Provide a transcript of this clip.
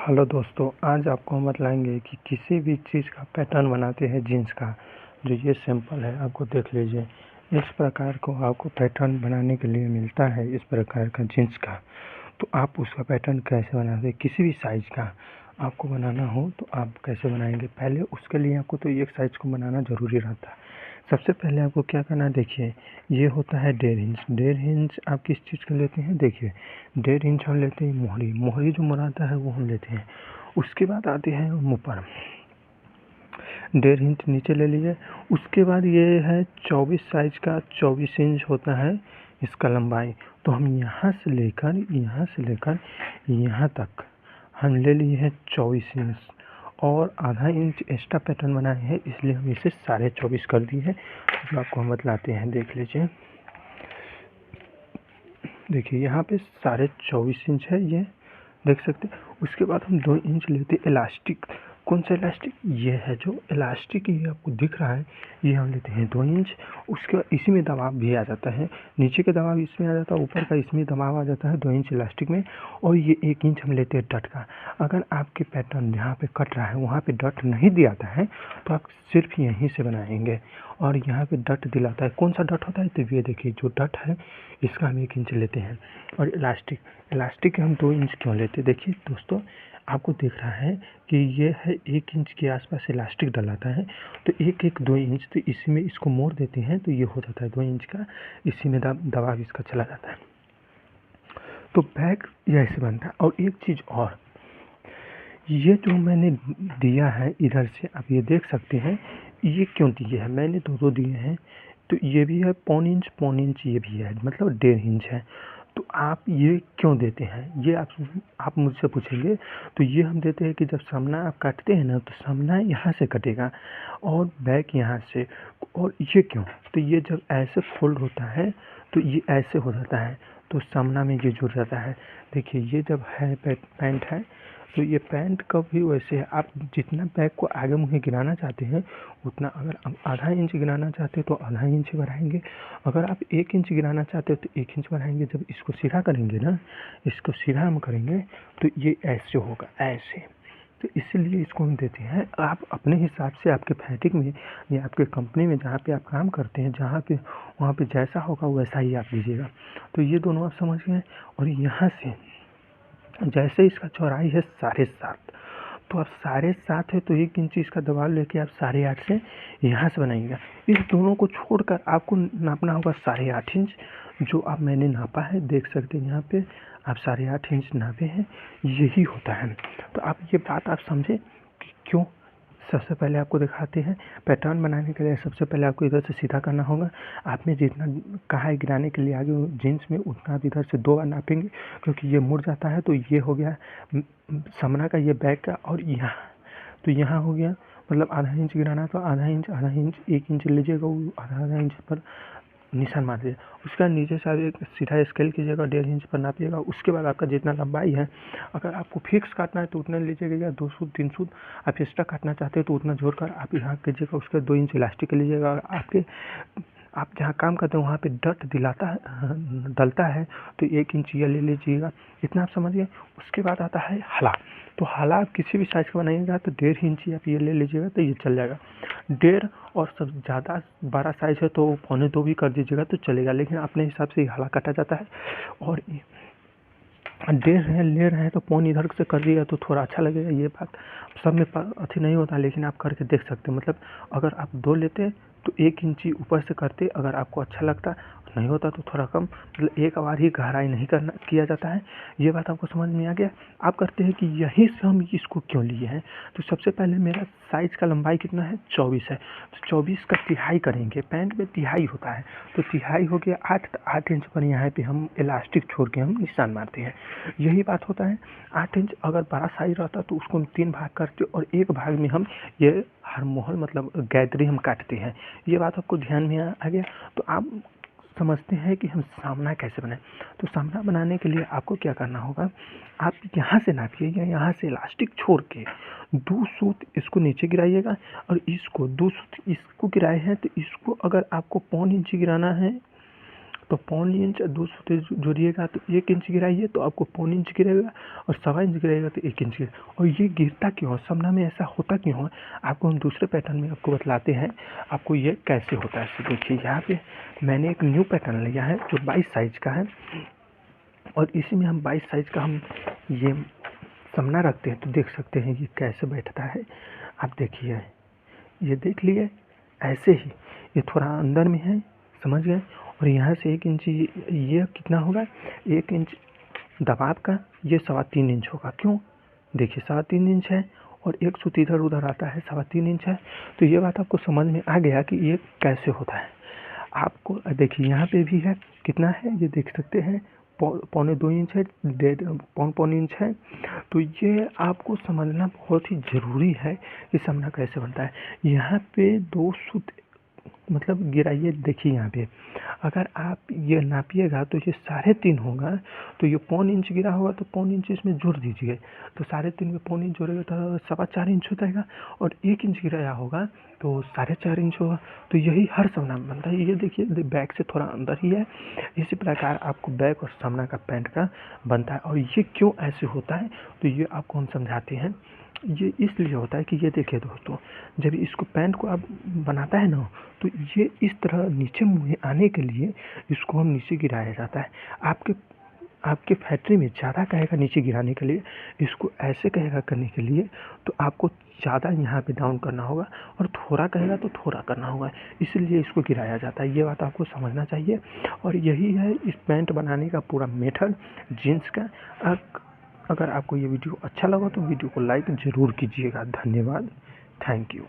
Hello दोस्तों, आज आपको हम बतलाएंगे कि किसी भी चीज़ का पैटर्न बनाते हैं जीन्स का। जो ये सैंपल है आपको देख लीजिए। इस प्रकार को आपको पैटर्न बनाने के लिए मिलता है, इस प्रकार का जीन्स का। तो आप उसका पैटर्न कैसे बनाते हैं, किसी भी साइज़ का आपको बनाना हो तो आप कैसे बनाएंगे। पहले उसके लिए आपको तो एक साइज़ को बनाना ज़रूरी रहता है। सबसे पहले आपको क्या करना है, देखिए ये होता है 1.5 इंच। 1.5 इंच आप किस चीज़ का लेते हैं, देखिए 1.5 इंच हम लेते हैं मोहरी। मोहरी जो मुरादा है वो हम लेते हैं। उसके बाद आते हैं हम ऊपर 1.5 इंच नीचे ले लीजिए। उसके बाद ये है 24 साइज का, 24 इंच होता है इसका लंबाई। तो हम यहाँ से लेकर यहाँ तक हम ले लिए हैं 24 इंच और आधा इंच एक्स्ट्रा पैटर्न बनाए हैं, इसलिए हम इसे 24.5 कर दिए हैं। जो आपको हम बतलाते हैं, देख लीजिए। देखिए यहाँ पे 24.5 इंच है, ये देख सकते हैं। उसके बाद हम 2 इंच लेते इलास्टिक। कौन सा इलास्टिक, ये है जो इलास्टिक ये आपको दिख रहा है, ये हम लेते हैं 2 इंच। उसके बाद इसी में दबाव भी आ जाता है, नीचे का दबाव इसमें आ जाता है, ऊपर का इसमें दबाव आ जाता है 2 इंच इलास्टिक में। और ये 1 इंच हम लेते हैं डट का। अगर आपके पैटर्न जहाँ पे कट रहा है वहाँ पे डट नहीं दिया जाता है तो आप सिर्फ यहीं से बनाएंगे। और यहाँ पे डट दिलाता है, कौन सा डट होता है, तो ये देखिए जो डट है इसका हम 1 इंच लेते हैं। और इलास्टिक हम 2 इंच क्यों लेते हैं, देखिए दोस्तों आपको दिख रहा है कि ये है 1 इंच के आसपास इलास्टिक डलाता है। तो 2 इंच, तो इसी में इसको मोड़ देते हैं तो ये हो जाता है 2 इंच का। इसी में दबाव इसका चला जाता है। तो बैग ऐसे बनता है। और एक चीज़ और, ये जो मैंने दिया है इधर से आप ये देख सकते हैं, ये क्यों दिए हैं, मैंने दो दिए हैं। तो ये भी है पौन इंच ये भी है, मतलब 1.5 इंच है। तो आप ये क्यों देते हैं, ये आप मुझसे पूछेंगे। तो ये हम देते हैं कि जब सामना आप काटते हैं ना, तो सामना यहाँ से कटेगा और बैक यहाँ से। और ये क्यों, तो ये जब ऐसे फोल्ड होता है तो ये ऐसे हो जाता है, तो सामना में ये जुड़ जाता है। देखिए ये जब है पैंट है, तो ये पैंट का भी वैसे है। आप जितना बैक को आगे मुझे गिराना चाहते हैं उतना, अगर आप आधा इंच गिराना चाहते हैं तो आधा इंच बढ़ाएंगे। अगर आप 1 इंच गिराना चाहते हो तो 1 इंच बढ़ाएंगे। जब इसको सीधा करेंगे ना, इसको सीधा हम करेंगे तो ये ऐसे होगा, ऐसे। तो इसलिए इसको हम देते हैं। आप अपने हिसाब से आपके फैब्रिक में या आपके कंपनी में जहाँ पे आप काम करते हैं, जहाँ पे वहाँ पे जैसा होगा वैसा ही आप दीजिएगा। तो ये दोनों आप समझ गए। और यहाँ से जैसे इसका चौड़ाई है 7.5, तो आप 7.5 है तो 1 इंच इसका दबाव लेके आप 8.5 से यहाँ से बनाइएगा। इस दोनों को छोड़कर आपको नापना होगा 8.5 इंच, जो आप मैंने नापा है, देख सकते हैं यहाँ पे आप 8.5 इंच नापे हैं, यही होता है। तो आप ये बात आप समझे कि क्यों। सबसे पहले आपको दिखाते हैं, पैटर्न बनाने के लिए सबसे पहले आपको इधर से सीधा करना होगा। आपने जितना कहा है गिराने के लिए आगे जीन्स में, उतना आप इधर से 2 बार नापेंगे, क्योंकि ये मुड़ जाता है। तो ये हो गया सामना का, ये बैक का। और यहाँ तो यहाँ हो गया, मतलब आधा इंच गिराना तो आधा इंच 1 इंच लीजिएगा, वो आधा इंच पर निशान मार दीजिए। उसके बाद नीचे से आप एक सीधा स्केल कीजिएगा, 1.5 इंच पर नापिएगा। उसके बाद आपका जितना लंबाई है, अगर आपको फिक्स काटना है तो उतना लीजिएगा, या 2 सूत 3 सूत आप एक्स्ट्रा काटना चाहते हैं तो उतना जोड़कर आप यहाँ कीजिएगा। उसके बाद 2 इंच इलास्टिक लीजिएगा। और आप जहाँ काम करते हैं वहाँ पे डट डलता है तो 1 इंच ये ले लीजिएगा। इतना आप समझ गए। उसके बाद आता है हला। तो हला आप किसी भी साइज़ का बनाइएगा तो 1.5 इंच आप ये ले लीजिएगा तो ये चल जाएगा। 1.5, और सब ज़्यादा बड़ा साइज़ है तो 1.25 भी कर दीजिएगा तो चलेगा, लेकिन अपने हिसाब से हला काटा जाता है। और 1.5 है ले रहे हैं तो पौन इधर से कर दिया तो थोड़ा अच्छा लगेगा। ये बात सब में अच्छी नहीं होता, लेकिन आप करके देख सकते हैं। मतलब अगर आप 2 लेते तो 1 इंची ऊपर से करते, अगर आपको अच्छा लगता। नहीं होता तो थोड़ा कम, मतलब एक बार ही गहराई नहीं किया जाता है। ये बात आपको समझ में आ गया। आप करते हैं कि यहीं से हम इसको क्यों लिए हैं। तो सबसे पहले मेरा साइज़ का लंबाई कितना है, 24 है। तो 24 का तिहाई करेंगे, पैंट में तिहाई होता है तो तिहाई हो गया 8। तो 8 इंच पर यहाँ पे हम इलास्टिक छोड़ के हम निशान मारते हैं, यही बात होता है। 8 इंच अगर बड़ा साइज रहता तो उसको हम 3 भाग करते और एक भाग में हम ये हर मोहर मतलब गैदरी हम काटते हैं। ये बात आपको ध्यान में आ गया। तो आप समझते हैं कि हम सामना कैसे बनाएं। तो सामना बनाने के लिए आपको क्या करना होगा, आप यहाँ से नापिए या यहाँ से इलास्टिक छोड़ के 2 सूत इसको नीचे गिराइएगा, और इसको 2 सूत इसको गिराए हैं तो इसको अगर आपको 1.25 इंच गिराना है तो 1.25 इंच 2 सूते जोड़िएगा तो 1 इंच गिराइए तो आपको 1.25 इंच गिरेगा, और 1.25 इंच गिरेगा तो 1 इंच गिरेगा। और ये गिरता क्यों है, समना में ऐसा होता क्यों है, आपको हम दूसरे पैटर्न में आपको बतलाते हैं आपको ये कैसे होता है। देखिए यहाँ पे मैंने एक न्यू पैटर्न लिया है जो 22 साइज का है, और इसी में हम 22 साइज का हम ये समना रखते हैं। तो देख सकते हैं ये कैसे बैठता है, आप देखिए, ये देख लिए ऐसे ही, ये थोड़ा अंदर में है, समझ गए। और यहाँ से 1 इंच ये कितना होगा, 1 इंच दबाव का ये 3.25 इंच होगा। क्यों, देखिए 3.25 इंच है और एक सूत इधर उधर आता है, 3.25 इंच है। तो ये बात आपको समझ में आ गया कि ये कैसे होता है। आपको देखिए यहाँ पे भी है, कितना है ये देख सकते हैं, 1.25 इंच है, 1.25 इंच है। तो ये आपको समझना बहुत ही ज़रूरी है कि समना कैसे बनता है। यहाँ पे 2 सूत मतलब गिराइए, देखिए यहाँ पे अगर आप ये नापिएगा तो ये 3.5 होगा, तो ये 1.25 इंच गिरा होगा तो 1.25 इंच इसमें जोड़ दीजिए, तो 3.5 में 1.25 इंच जोड़ेगा तो 4.25 इंच हो जाएगा, और 1 इंच गिराया होगा तो 4.5 इंच होगा। तो यही हर समना में बनता है। ये देखिए बैक से थोड़ा अंदर ही है, इसी प्रकार आपको बैक और समना का पैंट का बनता है। और ये क्यों ऐसे होता है तो ये आपको हम समझाते हैं। ये इसलिए होता है कि ये देखिए दोस्तों, जब इसको पैंट को आप बनाता है ना, तो ये इस तरह नीचे मुँह आने के लिए इसको हम नीचे गिराया जाता है। आपके फैक्ट्री में ज़्यादा कहेगा नीचे गिराने के लिए, इसको ऐसे कहेगा करने के लिए, तो आपको ज़्यादा यहाँ पे डाउन करना होगा, और थोड़ा कहेगा तो थोड़ा करना होगा, इसलिए इसको गिराया जाता है। ये बात आपको समझना चाहिए, और यही है इस पैंट बनाने का पूरा मेथड जीन्स का। अगर आपको ये वीडियो अच्छा लगा तो वीडियो को लाइक ज़रूर कीजिएगा। धन्यवाद, थैंक यू।